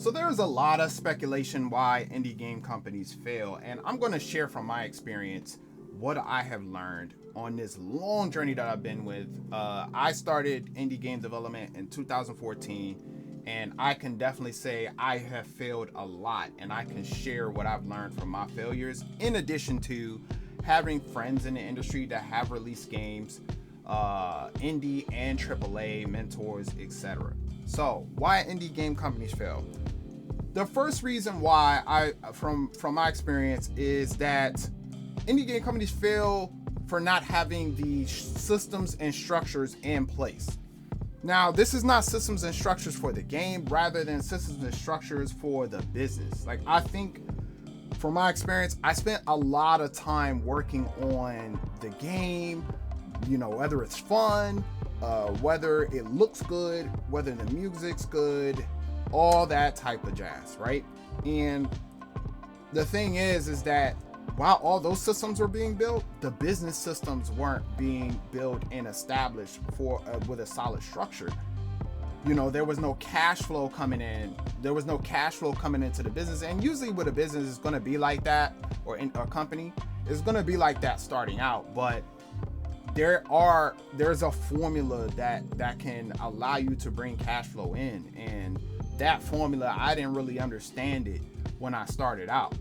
So there's a lot of speculation why indie game companies fail, and I'm going to share from my experience what I have learned on this long journey that I've been with. I started indie game development in 2014, and I can definitely say I have failed a lot, and I can share what I've learned from my failures, in addition to having friends in the industry that have released games, indie and AAA mentors, etc. So why indie game companies fail? The first reason why from my experience, is that indie game companies fail for not having the systems and structures in place. Now, this is not systems and structures for the game, rather than systems and structures for the business. Like, I think from my experience, I spent a lot of time working on the game, whether it's fun, whether it looks good, whether the music's good, all that type of jazz, right? And the thing is that while all those systems were being built, the business systems weren't being built and established with a solid structure. There was no cash flow coming in. There was no cash flow coming into the business. And usually with a business, it's going to be like that, or in a company, it's going to be like that starting out. But there's a formula that can allow you to bring cash flow in. And that formula, I didn't really understand it when I started out.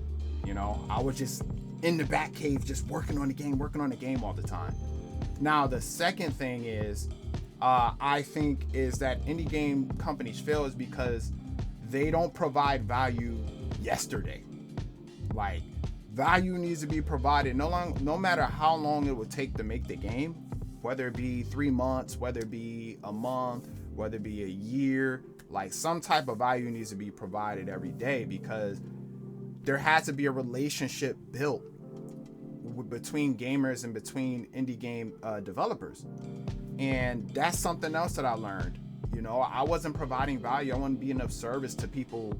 I was just in the back cave, just working on the game all the time. Now, the second thing is, I think, is that indie game companies fail is because they don't provide value yesterday. Like, value needs to be provided no matter how long it would take to make the game, whether it be 3 months, whether it be a month, whether it be a year. Like, some type of value needs to be provided every day, because there has to be a relationship built between gamers and between indie game developers. And that's something else that I learned. I wasn't providing value. I wasn't being of service to people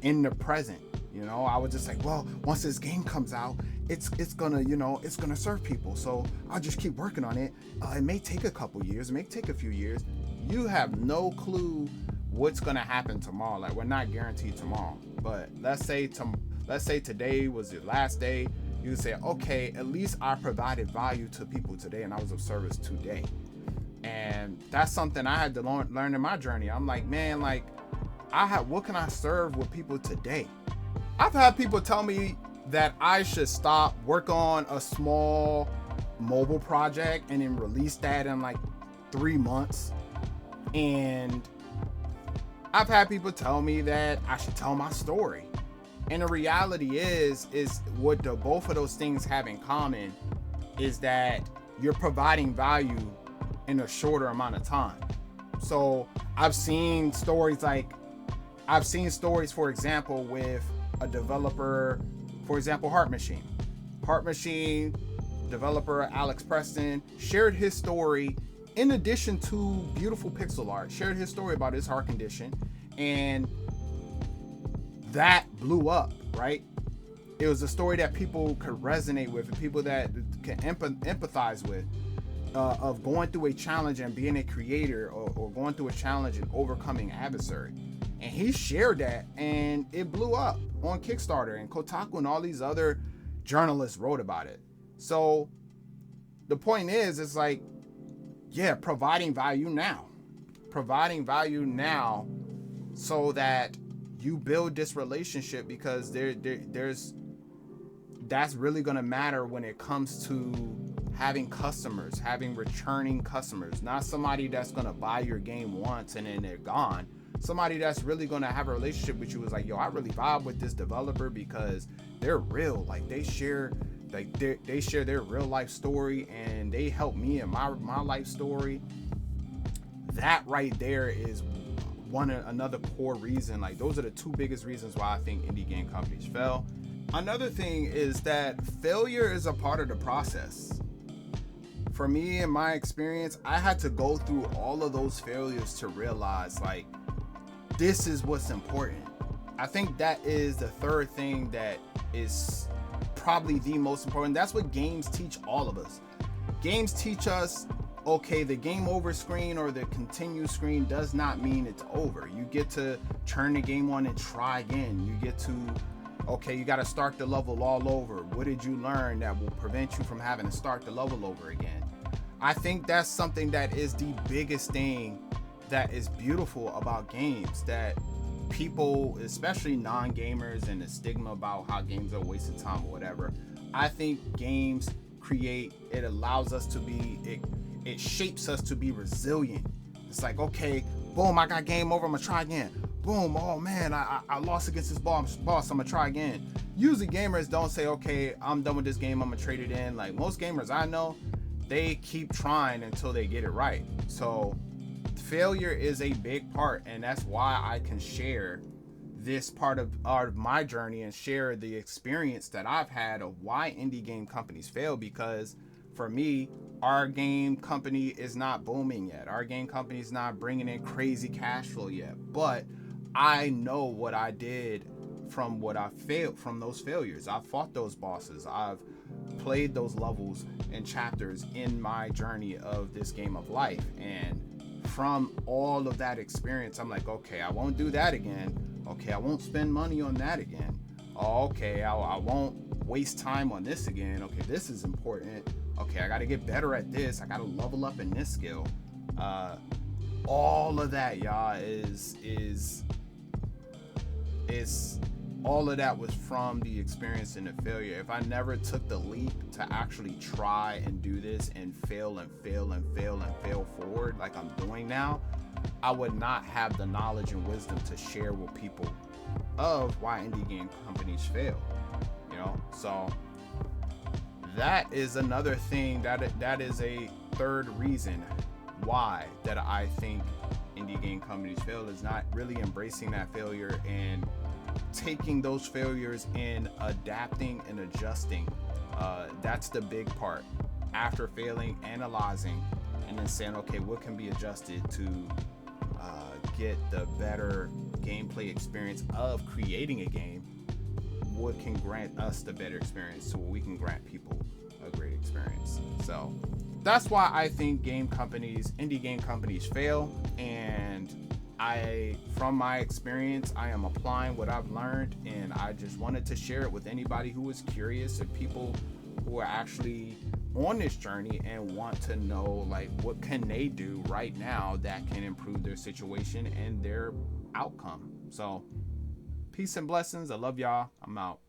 in the present. I was just like, well, once this game comes out, it's gonna serve people. So I'll just keep working on it. It may take a couple years, it may take a few years. You have no clue what's gonna happen tomorrow. Like, we're not guaranteed tomorrow. But let's say today was the last day. You can say, okay, at least I provided value to people today, and I was of service today. And that's something I had to learn in my journey. I'm like, man, like, what can I serve with people today? I've had people tell me that I should work on a small mobile project and then release that in like 3 months. And I've had people tell me that I should tell my story. And the reality is what both of those things have in common is that you're providing value in a shorter amount of time. So I've seen stories, for example, with a developer, for example, Heart Machine developer Alex Preston shared his story, in addition to beautiful pixel art, shared his story about his heart condition, and that blew up, right? It was a story that people could resonate with, and people that can empathize with, of going through a challenge and being a creator, or going through a challenge and overcoming adversary. And he shared that, and it blew up on Kickstarter, and Kotaku and all these other journalists wrote about it. So the point is, it's like, yeah, providing value now, so that you build this relationship, because that's really going to matter when it comes to having customers, having returning customers. Not somebody that's going to buy your game once and then they're gone. Somebody that's really going to have a relationship with you is like, yo, I really vibe with this developer because they're real. Like, they share their real life story, and they help me in my life story. That right there is another core reason. Like, those are the two biggest reasons why I think indie game companies fail. Another thing is that failure is a part of the process. For me, in my experience, I had to go through all of those failures to realize, like, this is what's important. I think that is the third thing that is probably the most important. That's what games teach all of us. Games teach us okay, the game over screen or the continue screen does not mean it's over. You get to turn the game on and try again. You get to, okay, you got to start the level all over. What did you learn that will prevent you from having to start the level over again? I think that's something that is the biggest thing that is beautiful about games, that people, especially non-gamers, and the stigma about how games are a waste of time or whatever. I think games it allows us to be, it shapes us to be resilient. It's like, okay, boom, I got game over, I'm gonna try again. Boom, oh man, I lost against this boss, I'm gonna try again. Usually gamers don't say, okay, I'm done with this game, I'm gonna trade it in. Like most gamers I know, they keep trying until they get it right. So failure is a big part, and that's why I can share this part of my journey and share the experience that I've had of why indie game companies fail. Because for me, our game company is not booming yet. Our game company is not bringing in crazy cash flow yet. But I know what I did from what I failed, from those failures. I've fought those bosses. I've played those levels and chapters in my journey of this game of life. And from all of that experience, I'm like, okay, I won't do that again. Okay, I won't spend money on that again. Oh, okay, I won't waste time on this again. Okay, this is important. Okay, I got to get better at this. I got to level up in this skill. All of that, y'all, is all of that was from the experience and the failure. If I never took the leap to actually try and do this and fail forward like I'm doing now, I would not have the knowledge and wisdom to share with people of why indie game companies fail. You know, so that is another thing that is a third reason why that I think indie game companies fail, is not really embracing that failure and taking those failures and adapting and adjusting. That's the big part. After failing, analyzing, and then saying, okay, what can be adjusted to get the better gameplay experience of creating a game? What can grant us the better experience so we can grant people a great experience? So that's why I think indie game companies fail. And from my experience, I am applying what I've learned, and I just wanted to share it with anybody who is curious, and people who are actually on this journey and want to know, like, what can they do right now that can improve their situation and their outcome. So peace and blessings. I love y'all. I'm out.